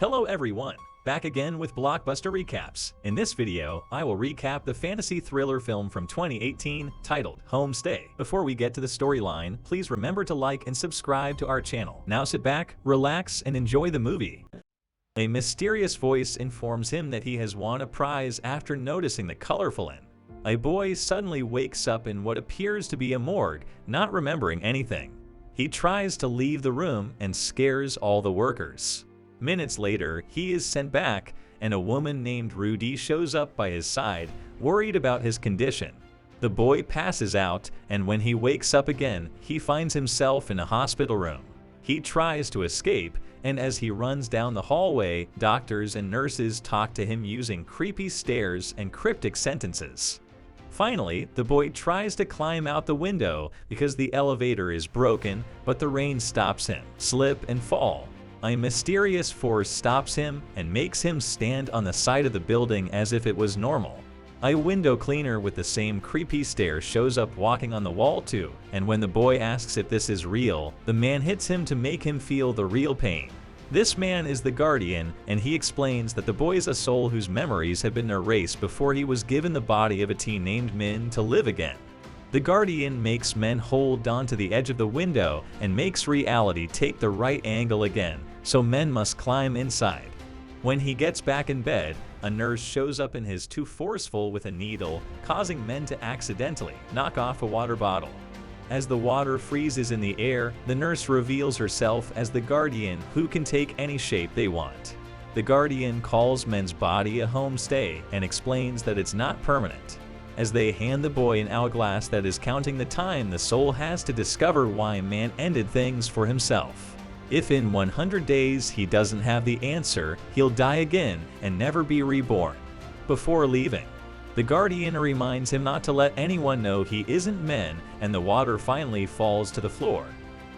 Hello everyone, back again with Blockbuster Recaps. In this video, I will recap the fantasy thriller film from 2018 titled Homestay. Before we get to the storyline, please remember to like and subscribe to our channel. Now sit back, relax, and enjoy the movie. A mysterious voice informs him that he has won a prize after noticing the colorful inn. A boy suddenly wakes up in what appears to be a morgue, not remembering anything. He tries to leave the room and scares all the workers. Minutes later, he is sent back, and a woman named Rudy shows up by his side, worried about his condition. The boy passes out, and when he wakes up again, he finds himself in a hospital room. He tries to escape, and as he runs down the hallway, doctors and nurses talk to him using creepy stares and cryptic sentences. Finally, the boy tries to climb out the window because the elevator is broken, but the rain stops him, slip and fall. A mysterious force stops him and makes him stand on the side of the building as if it was normal. A window cleaner with the same creepy stare shows up walking on the wall too, and when the boy asks if this is real, the man hits him to make him feel the real pain. This man is the Guardian, and he explains that the boy is a soul whose memories have been erased before he was given the body of a teen named Min to live again. The Guardian makes men hold onto the edge of the window and makes reality take the right angle again, so men must climb inside. When he gets back in bed, a nurse shows up and is too forceful with a needle, causing men to accidentally knock off a water bottle. As the water freezes in the air, the nurse reveals herself as the Guardian, who can take any shape they want. The Guardian calls men's body a homestay and explains that it's not permanent. As they hand the boy an hourglass that is counting the time the soul has to discover why man ended things for himself. If in 100 days he doesn't have the answer, he'll die again and never be reborn. Before leaving, the Guardian reminds him not to let anyone know he isn't men, and the water finally falls to the floor.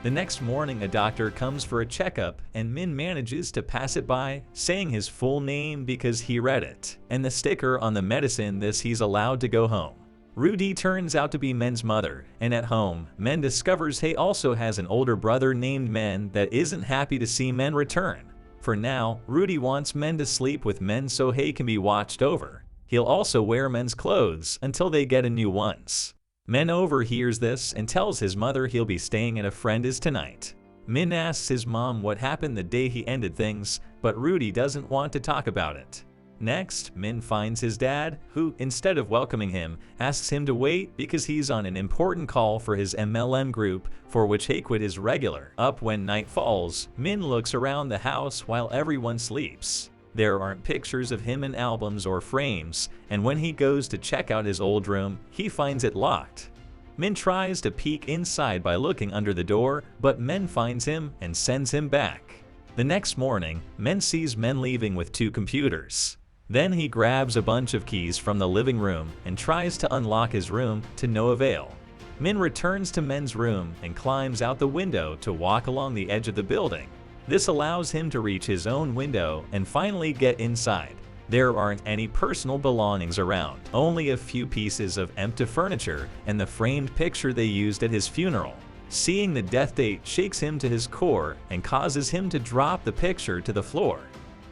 The next morning, a doctor comes for a checkup, and Min manages to pass it by, saying his full name because he read it, and the sticker on the medicine this he's allowed to go home. Rudy turns out to be Men's mother, and at home, Men discovers he also has an older brother named Men that isn't happy to see Men return. For now, Rudy wants Men to sleep with Men so he can be watched over. He'll also wear Men's clothes until they get a new ones. Men overhears this and tells his mother he'll be staying at a friend's tonight. Min asks his mom what happened the day he ended things, but Rudy doesn't want to talk about it. Next, Min finds his dad, who, instead of welcoming him, asks him to wait because he's on an important call for his MLM group, for which Haquid is regular. Up when night falls, Min looks around the house while everyone sleeps. There aren't pictures of him in albums or frames, and when he goes to check out his old room, he finds it locked. Min tries to peek inside by looking under the door, but Men finds him and sends him back. The next morning, Men sees Men leaving with 2 computers. Then he grabs a bunch of keys from the living room and tries to unlock his room to no avail. Min returns to Men's room and climbs out the window to walk along the edge of the building. This allows him to reach his own window and finally get inside. There aren't any personal belongings around, only a few pieces of empty furniture and the framed picture they used at his funeral. Seeing the death date shakes him to his core and causes him to drop the picture to the floor.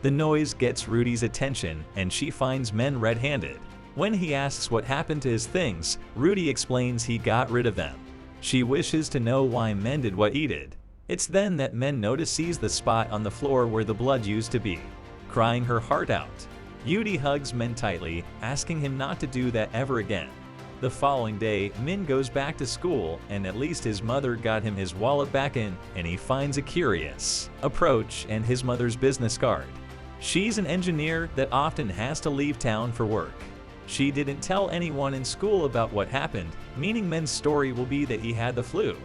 The noise gets Rudy's attention and she finds Men red-handed. When he asks what happened to his things, Rudy explains he got rid of them. She wishes to know why Men did what he did. It's then that Men notices the spot on the floor where the blood used to be. Crying her heart out, Yudi hugs Men tightly, asking him not to do that ever again. The following day, Min goes back to school, and at least his mother got him his wallet back in, and he finds a curious approach and his mother's business card. She's an engineer that often has to leave town for work. She didn't tell anyone in school about what happened, meaning Men's story will be that he had the flu.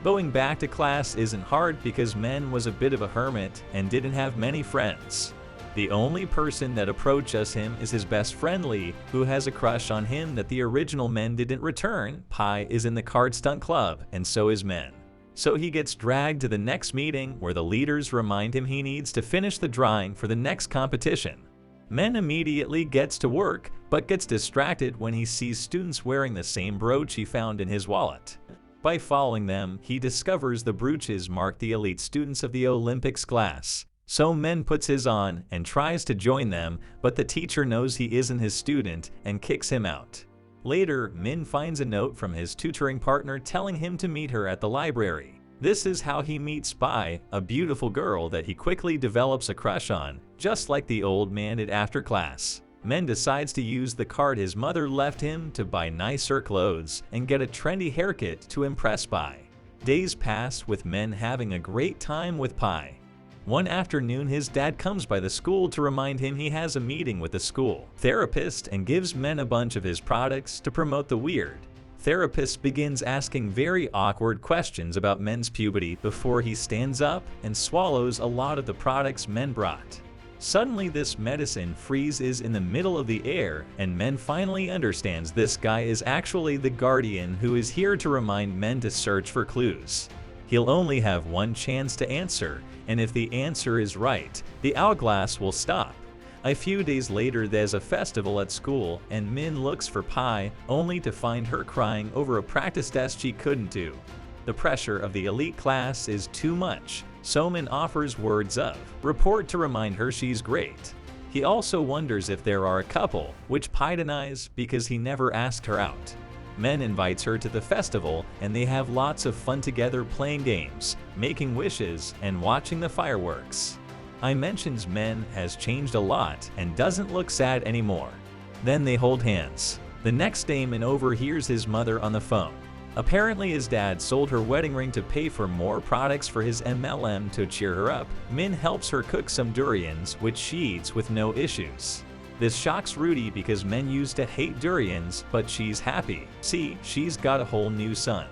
Going back to class isn't hard because Men was a bit of a hermit and didn't have many friends. The only person that approaches him is his best friend Lee, who has a crush on him that the original Men didn't return. Pi is in the card stunt club, and so is Men. So he gets dragged to the next meeting where the leaders remind him he needs to finish the drawing for the next competition. Men immediately gets to work, but gets distracted when he sees students wearing the same brooch he found in his wallet. By following them, he discovers the brooches mark the elite students of the Olympics class. So Men puts his on and tries to join them, but the teacher knows he isn't his student and kicks him out. Later, Min finds a note from his tutoring partner telling him to meet her at the library. This is how he meets Pi, a beautiful girl that he quickly develops a crush on, just like the old man did after class. Men decides to use the card his mother left him to buy nicer clothes and get a trendy haircut to impress Pi. Days pass with Men having a great time with Pi. One afternoon, his dad comes by the school to remind him he has a meeting with the school therapist and gives Men a bunch of his products to promote the weird. Therapist begins asking very awkward questions about Men's puberty before he stands up and swallows a lot of the products Men brought. Suddenly, this medicine freezes in the middle of the air, and Men finally understands this guy is actually the guardian who is here to remind Men to search for clues. He'll only have one chance to answer, and if the answer is right, the hourglass will stop. A few days later, there's a festival at school, and Min looks for Pi, only to find her crying over a practice test she couldn't do. The pressure of the elite class is too much, so Min offers words of rapport to remind her she's great. He also wonders if there are a couple, which Pi denies because he never asked her out. Men invites her to the festival, and they have lots of fun together playing games, making wishes, and watching the fireworks. I mentions Men has changed a lot and doesn't look sad anymore. Then they hold hands. The next day, Min overhears his mother on the phone. Apparently his dad sold her wedding ring to pay for more products for his MLM. To cheer her up, Min helps her cook some durians, which she eats with no issues. This shocks Rudy because Men used to hate durians, but she's happy. See, she's got a whole new son.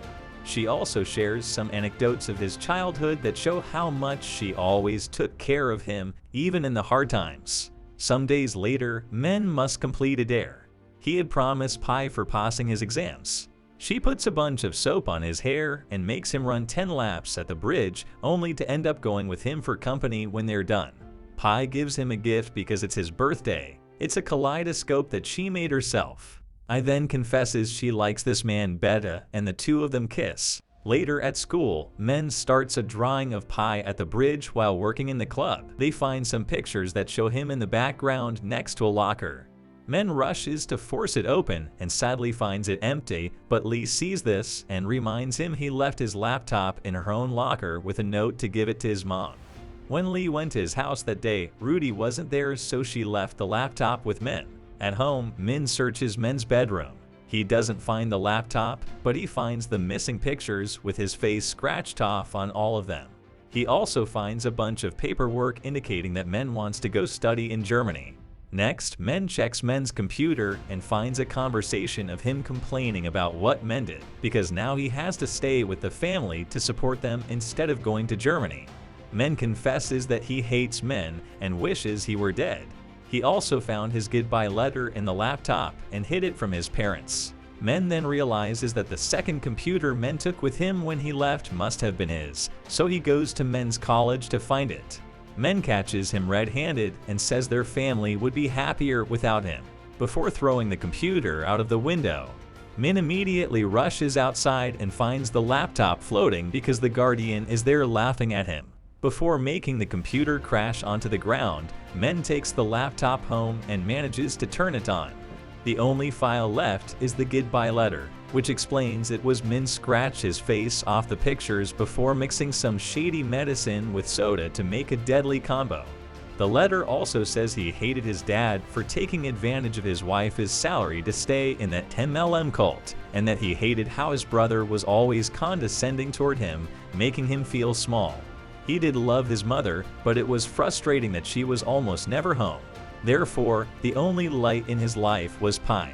She also shares some anecdotes of his childhood that show how much she always took care of him, even in the hard times. Some days later, Men must complete a dare. He had promised Pi for passing his exams. She puts a bunch of soap on his hair and makes him run 10 laps at the bridge, only to end up going with him for company when they're done. Pi gives him a gift because it's his birthday. It's a kaleidoscope that she made herself. I then confesses she likes this man better, and the two of them kiss. Later at school, Men starts a drawing of Pi at the bridge while working in the club. They find some pictures that show him in the background next to a locker. Men rushes to force it open and sadly finds it empty, but Lee sees this and reminds him he left his laptop in her own locker with a note to give it to his mom. When Lee went to his house that day, Rudy wasn't there, so she left the laptop with Men. At home, Min searches Men's bedroom. He doesn't find the laptop, but he finds the missing pictures with his face scratched off on all of them. He also finds a bunch of paperwork indicating that Men wants to go study in Germany. Next, Men checks Men's computer and finds a conversation of him complaining about what Men did, because now he has to stay with the family to support them instead of going to Germany. Men confesses that he hates Men and wishes he were dead. He also found his goodbye letter in the laptop and hid it from his parents. Men then realizes that the second computer Men took with him when he left must have been his, so he goes to Men's college to find it. Men catches him red-handed and says their family would be happier without him, before throwing the computer out of the window. Min immediately rushes outside and finds the laptop floating because the guardian is there laughing at him. Before making the computer crash onto the ground, Men takes the laptop home and manages to turn it on. The only file left is the goodbye letter, which explains it was Min scratched his face off the pictures before mixing some shady medicine with soda to make a deadly combo. The letter also says he hated his dad for taking advantage of his wife's salary to stay in that 10mm cult, and that he hated how his brother was always condescending toward him, making him feel small. He did love his mother, but it was frustrating that she was almost never home. Therefore, the only light in his life was Pi.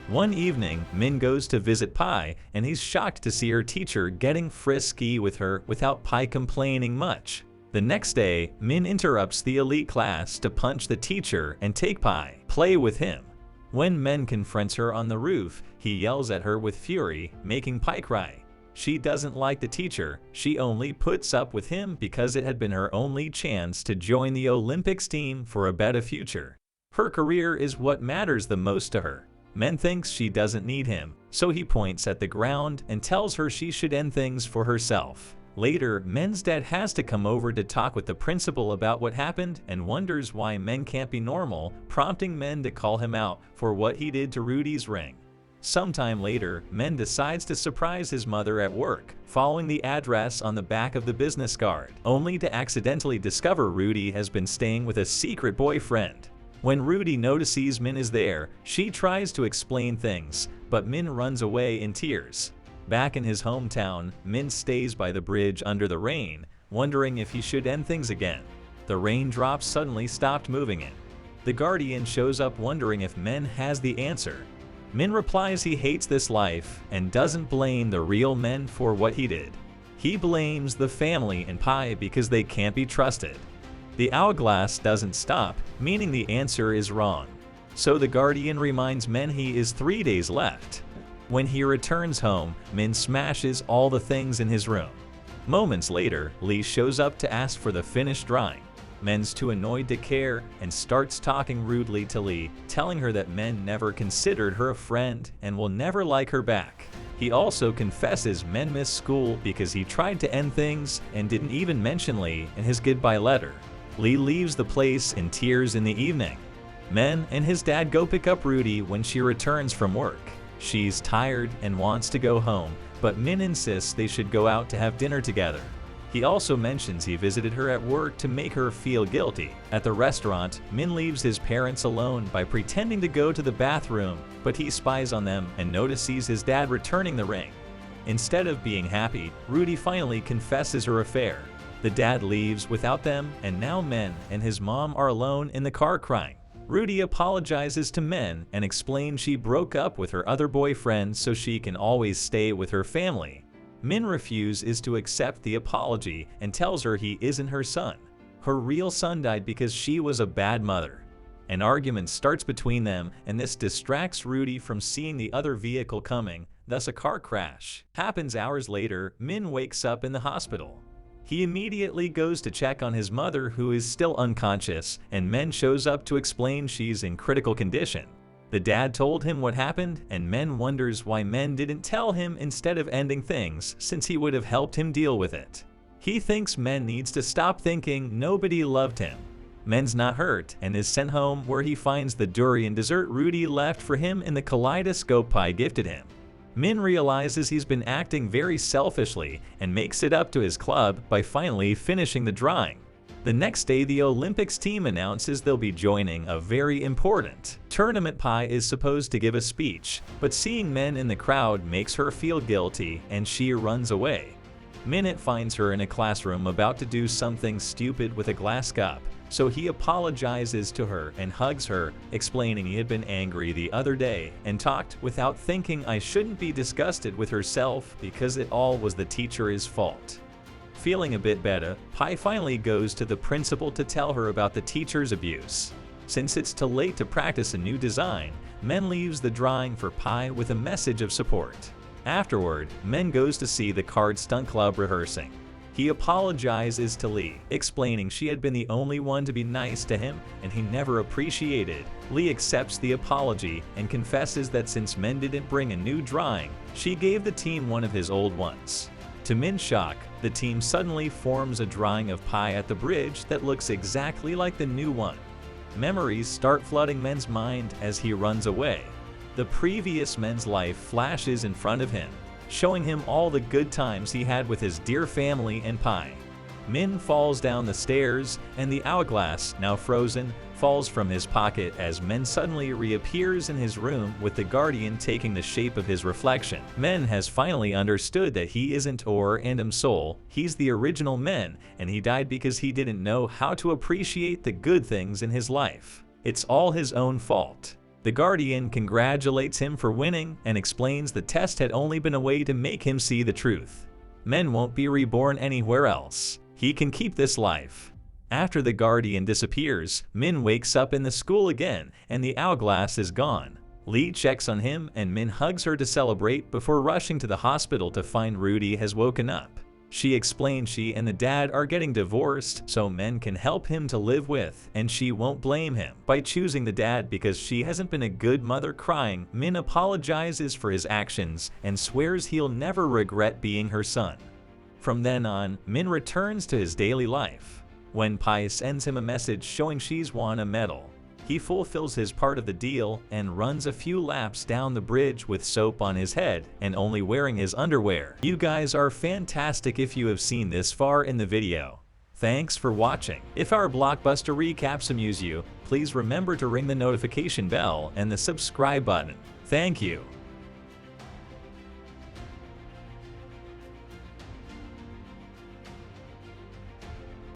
One evening, Min goes to visit Pi, and he's shocked to see her teacher getting frisky with her without Pi complaining much. The next day, Min interrupts the elite class to punch the teacher and take Pi, play with him. When Men confronts her on the roof, he yells at her with fury, making Pi cry. She doesn't like the teacher, she only puts up with him because it had been her only chance to join the Olympics team for a better future. Her career is what matters the most to her. Men thinks she doesn't need him, so he points at the ground and tells her she should end things for herself. Later, Men's dad has to come over to talk with the principal about what happened and wonders why Men can't be normal, prompting Men to call him out for what he did to Rudy's ring. Sometime later, Men decides to surprise his mother at work, following the address on the back of the business card, only to accidentally discover Rudy has been staying with a secret boyfriend. When Rudy notices Min is there, she tries to explain things, but Min runs away in tears. Back in his hometown, Min stays by the bridge under the rain, wondering if he should end things again. The raindrops suddenly stopped moving in. The Guardian shows up wondering if Men has the answer. Min replies he hates this life and doesn't blame the real Men for what he did. He blames the family and Pi because they can't be trusted. The hourglass doesn't stop, meaning the answer is wrong. So the Guardian reminds Men he is 3 days left. When he returns home, Min smashes all the things in his room. Moments later, Lee shows up to ask for the finished drawing. Men's too annoyed to care and starts talking rudely to Lee, telling her that Men never considered her a friend and will never like her back. He also confesses Men missed school because he tried to end things and didn't even mention Lee in his goodbye letter. Lee leaves the place in tears in the evening. Men and his dad go pick up Rudy when she returns from work. She's tired and wants to go home, but Min insists they should go out to have dinner together. He also mentions he visited her at work to make her feel guilty. At the restaurant, Min leaves his parents alone by pretending to go to the bathroom, but he spies on them and notices his dad returning the ring. Instead of being happy, Rudy finally confesses her affair. The dad leaves without them, and now Men and his mom are alone in the car crying. Rudy apologizes to Men and explains she broke up with her other boyfriend so she can always stay with her family. Min refuses to accept the apology and tells her he isn't her son. Her real son died because she was a bad mother. An argument starts between them, and this distracts Rudy from seeing the other vehicle coming, thus a car crash happens. Hours later, Min wakes up in the hospital. He immediately goes to check on his mother, who is still unconscious, and Men shows up to explain she's in critical condition. The dad told him what happened, and Men wonders why Men didn't tell him instead of ending things, since he would have helped him deal with it. He thinks Men needs to stop thinking nobody loved him. Men's not hurt and is sent home, where he finds the durian dessert Rudy left for him in the kaleidoscope Pi gifted him. Min realizes he's been acting very selfishly and makes it up to his club by finally finishing the drawing. The next day, the Olympics team announces they'll be joining a very important tournament. Pi is supposed to give a speech, but seeing Men in the crowd makes her feel guilty and she runs away. Minute finds her in a classroom about to do something stupid with a glass cup, so he apologizes to her and hugs her, explaining he had been angry the other day and talked without thinking. I shouldn't be disgusted with herself because it all was the teacher's fault. Feeling a bit better, Pi finally goes to the principal to tell her about the teacher's abuse. Since it's too late to practice a new design, Men leaves the drawing for Pi with a message of support. Afterward, Men goes to see the card stunt club rehearsing. He apologizes to Lee, explaining she had been the only one to be nice to him and he never appreciated. Lee accepts the apology and confesses that since Men didn't bring a new drawing, she gave the team one of his old ones. To Min's shock, the team suddenly forms a drawing of Pi at the bridge that looks exactly like the new one. Memories start flooding Men's mind as he runs away. The previous Men's life flashes in front of him, showing him all the good times he had with his dear family and Pi. Min falls down the stairs, and the hourglass, now frozen, falls from his pocket as Men suddenly reappears in his room with the Guardian taking the shape of his reflection. Men has finally understood that he isn't Or and Soul, he's the original Men, and he died because he didn't know how to appreciate the good things in his life. It's all his own fault. The Guardian congratulates him for winning and explains the test had only been a way to make him see the truth. Men won't be reborn anywhere else. He can keep this life. After the Guardian disappears, Min wakes up in the school again and the hourglass is gone. Lee checks on him and Min hugs her to celebrate before rushing to the hospital to find Rudy has woken up. She explains she and the dad are getting divorced so Men can help him to live with, and she won't blame him by choosing the dad because she hasn't been a good mother. Crying, Min apologizes for his actions and swears he'll never regret being her son. From then on, Min returns to his daily life. When Pai sends him a message showing she's won a medal, he fulfills his part of the deal and runs a few laps down the bridge with soap on his head and only wearing his underwear. You guys are fantastic if you have seen this far in the video. Thanks for watching. If our Blockbuster recaps amuse you, please remember to ring the notification bell and the subscribe button. Thank you.